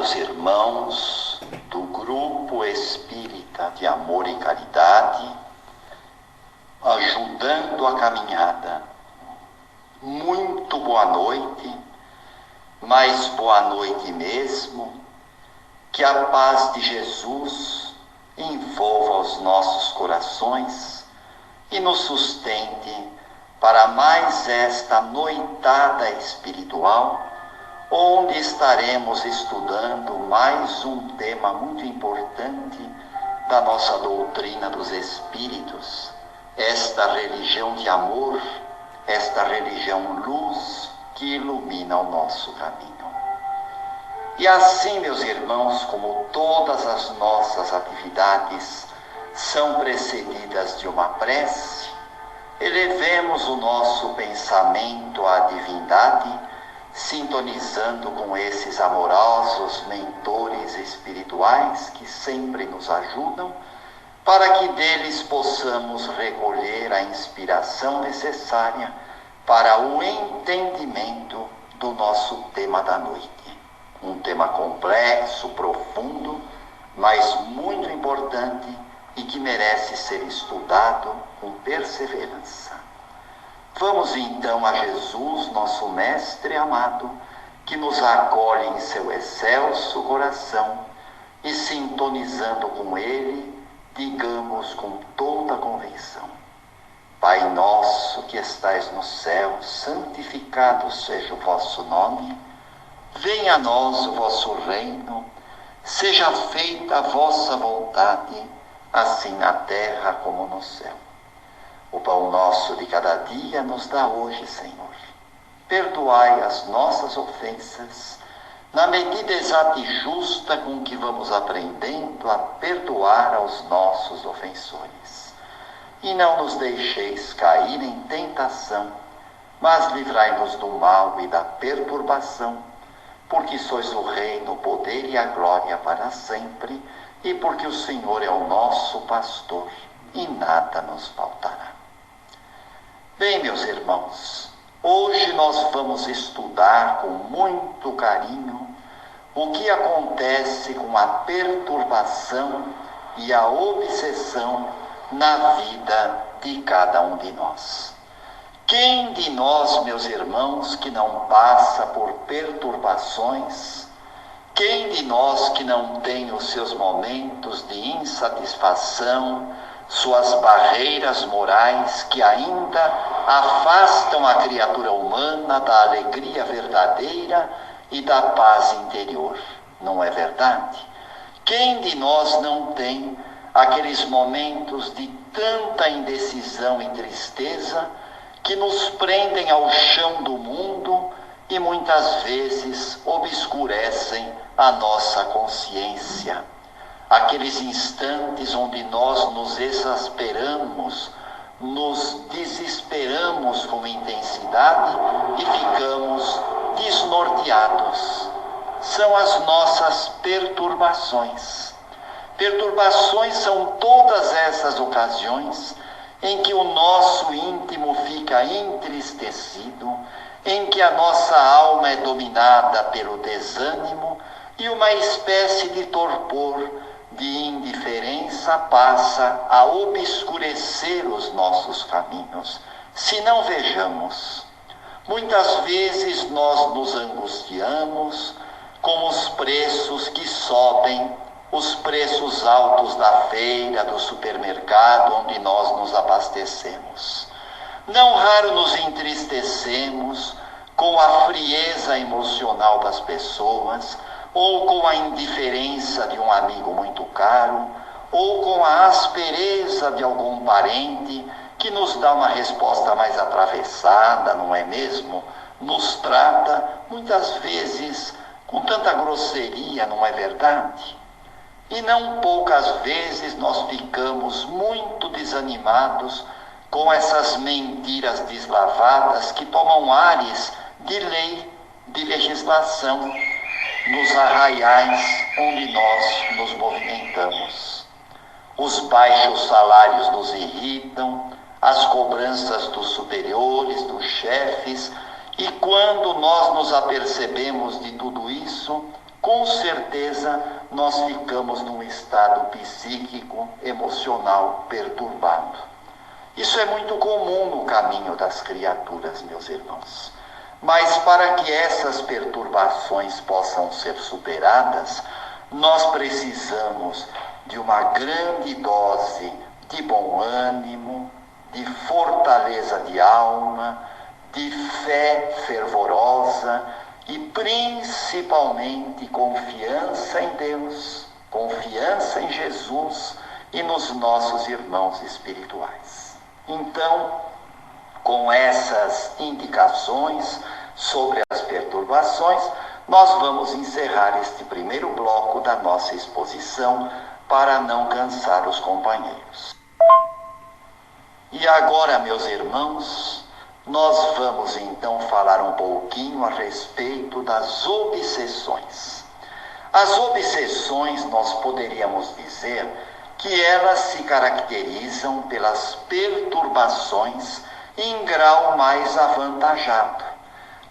Amados irmãos do Grupo Espírita de Amor e Caridade, ajudando a caminhada, muito boa noite, mas boa noite mesmo, que a paz de Jesus envolva os nossos corações e nos sustente para mais esta noitada espiritual, onde estaremos estudando mais um tema muito importante da nossa doutrina dos Espíritos, esta religião de amor, esta religião luz que ilumina o nosso caminho. E assim, meus irmãos, como todas as nossas atividades são precedidas de uma prece, elevemos o nosso pensamento à divindade, sintonizando com esses amorosos mentores espirituais que sempre nos ajudam, para que deles possamos recolher a inspiração necessária para o entendimento do nosso tema da noite. Um tema complexo, profundo, mas muito importante e que merece ser estudado com perseverança. Vamos então a Jesus, nosso Mestre amado, que nos acolhe em seu excelso coração e, sintonizando com Ele, digamos com toda a convicção: Pai nosso que estais no céu, santificado seja o vosso nome, venha a nós o vosso reino, seja feita a vossa vontade, assim na terra como no céu. O pão nosso de cada dia nos dá hoje, Senhor. Perdoai as nossas ofensas, na medida exata e justa com que vamos aprendendo a perdoar aos nossos ofensores. E não nos deixeis cair em tentação, mas livrai-nos do mal e da perturbação, porque sois o reino, o poder e a glória para sempre, e porque o Senhor é o nosso pastor, e nada nos faltará. Bem, meus irmãos, hoje nós vamos estudar com muito carinho o que acontece com a perturbação e a obsessão na vida de cada um de nós. Quem de nós, meus irmãos, que não passa por perturbações? Quem de nós que não tem os seus momentos de insatisfação, suas barreiras morais que ainda afastam a criatura humana da alegria verdadeira e da paz interior? Não é verdade? Quem de nós não tem aqueles momentos de tanta indecisão e tristeza que nos prendem ao chão do mundo e muitas vezes obscurecem a nossa consciência? Aqueles instantes onde nós nos exasperamos, nos desesperamos com intensidade e ficamos desnorteados. São as nossas perturbações. Perturbações são todas essas ocasiões em que o nosso íntimo fica entristecido, em que a nossa alma é dominada pelo desânimo e uma espécie de torpor, de indiferença passa a obscurecer os nossos caminhos. Se não vejamos, muitas vezes nós nos angustiamos com os preços que sobem, os preços altos da feira, do supermercado onde nós nos abastecemos. Não raro nos entristecemos com a frieza emocional das pessoas, ou com a indiferença de um amigo muito caro, ou com a aspereza de algum parente que nos dá uma resposta mais atravessada, não é mesmo? Nos trata, muitas vezes, com tanta grosseria, não é verdade? E não poucas vezes nós ficamos muito desanimados com essas mentiras deslavadas que tomam ares de lei, de legislação, nos arraiais onde nós nos movimentamos. Os baixos salários nos irritam, as cobranças dos superiores, dos chefes, e quando nós nos apercebemos de tudo isso, com certeza nós ficamos num estado psíquico, emocional perturbado. Isso é muito comum no caminho das criaturas, meus irmãos. Mas para que essas perturbações possam ser superadas, nós precisamos de uma grande dose de bom ânimo, de fortaleza de alma, de fé fervorosa e principalmente confiança em Deus, confiança em Jesus e nos nossos irmãos espirituais. Então, com essas indicações sobre as perturbações, nós vamos encerrar este primeiro bloco da nossa exposição para não cansar os companheiros. E agora, meus irmãos, nós vamos então falar um pouquinho a respeito das obsessões. As obsessões, nós poderíamos dizer que elas se caracterizam pelas perturbações em grau mais avantajado.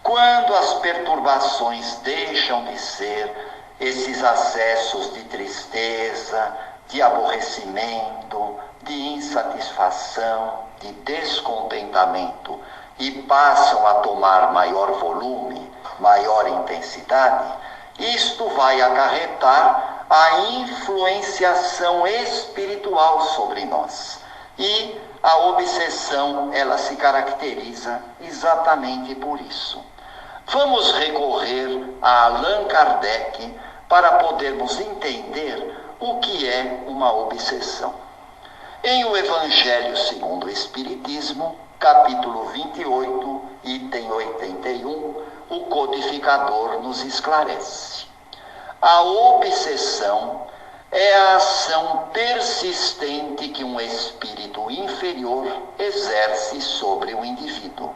Quando as perturbações deixam de ser esses acessos de tristeza, de aborrecimento, de insatisfação, de descontentamento e passam a tomar maior volume, maior intensidade, isto vai acarretar a influenciação espiritual sobre nós. E a obsessão, ela se caracteriza exatamente por isso. Vamos recorrer a Allan Kardec para podermos entender o que é uma obsessão. Em O Evangelho segundo o Espiritismo, capítulo 28, item 81, o codificador nos esclarece. A obsessão é a ação persistente que um espírito inferior exerce sobre o indivíduo.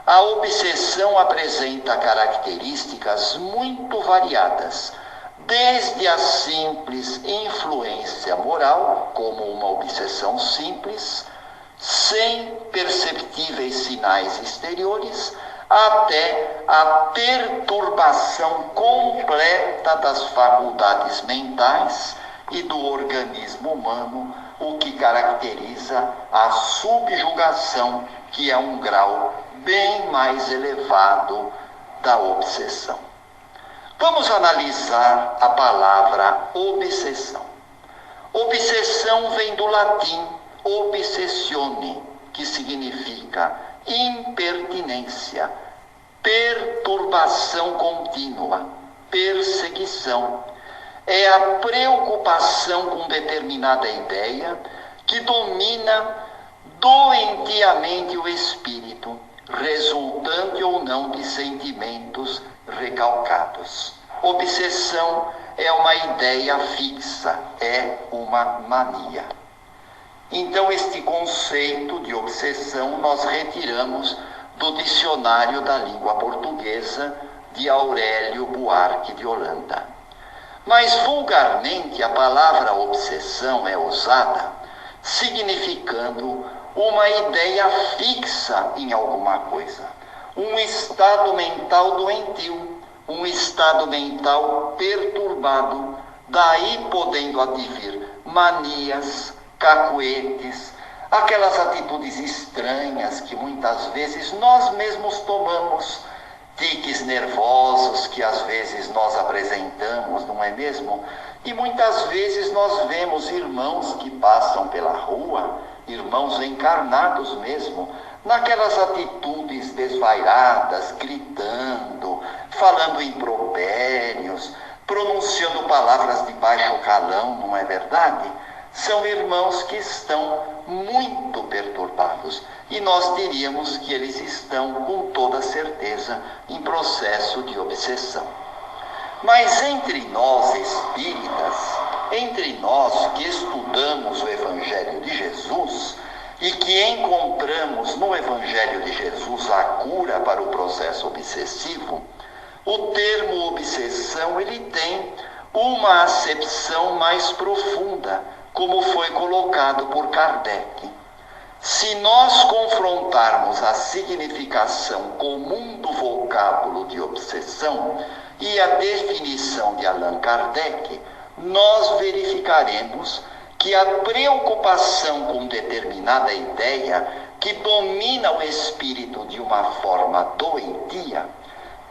A obsessão apresenta características muito variadas, desde a simples influência moral, como uma obsessão simples, sem perceptíveis sinais exteriores, até a perturbação completa das faculdades mentais e do organismo humano, o que caracteriza a subjugação, que é um grau bem mais elevado da obsessão. Vamos analisar a palavra obsessão. Obsessão vem do latim obsessione, que significa impertinência, perturbação contínua, perseguição. É a preocupação com determinada ideia que domina doentiamente o espírito, resultante ou não de sentimentos recalcados. Obsessão é uma ideia fixa, é uma mania. Então, este conceito de obsessão nós retiramos do dicionário da língua portuguesa de Aurélio Buarque de Holanda. Mas, vulgarmente, a palavra obsessão é usada significando uma ideia fixa em alguma coisa, um estado mental doentio, um estado mental perturbado, daí podendo advir manias, cacoetes, aquelas atitudes estranhas que muitas vezes nós mesmos tomamos, tiques nervosos que às vezes nós apresentamos, não é mesmo? E muitas vezes nós vemos irmãos que passam pela rua, irmãos encarnados mesmo, naquelas atitudes desvairadas, gritando, falando impropérios, pronunciando palavras de baixo calão, não é verdade? São irmãos que estão muito perturbados e nós diríamos que eles estão com toda certeza em processo de obsessão. Mas entre nós espíritas, entre nós que estudamos o Evangelho de Jesus e que encontramos no Evangelho de Jesus a cura para o processo obsessivo, o termo obsessão ele tem uma acepção mais profunda, como foi colocado por Kardec. Se nós confrontarmos a significação comum do vocábulo de obsessão e a definição de Allan Kardec, nós verificaremos que a preocupação com determinada ideia que domina o espírito de uma forma doentia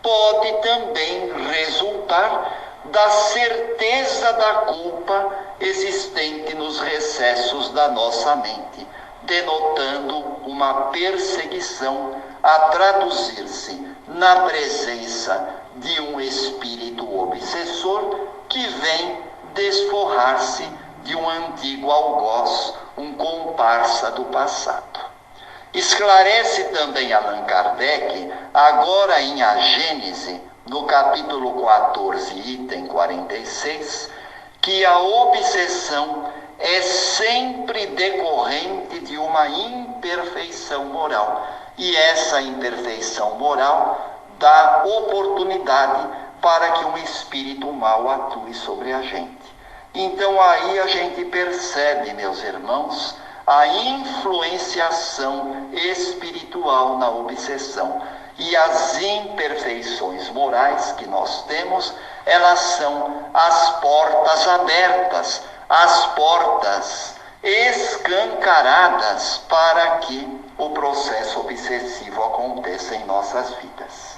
pode também resultar da certeza da culpa existente nos recessos da nossa mente, denotando uma perseguição a traduzir-se na presença de um espírito obsessor que vem desforrar-se de um antigo algoz, um comparsa do passado. Esclarece também Allan Kardec, agora em A Gênese, no capítulo 14, item 46, que a obsessão é sempre decorrente de uma imperfeição moral. E essa imperfeição moral dá oportunidade para que um espírito mau atue sobre a gente. Então aí a gente percebe, meus irmãos, a influenciação espiritual na obsessão. E as imperfeições morais que nós temos, elas são as portas abertas, as portas escancaradas para que o processo obsessivo aconteça em nossas vidas.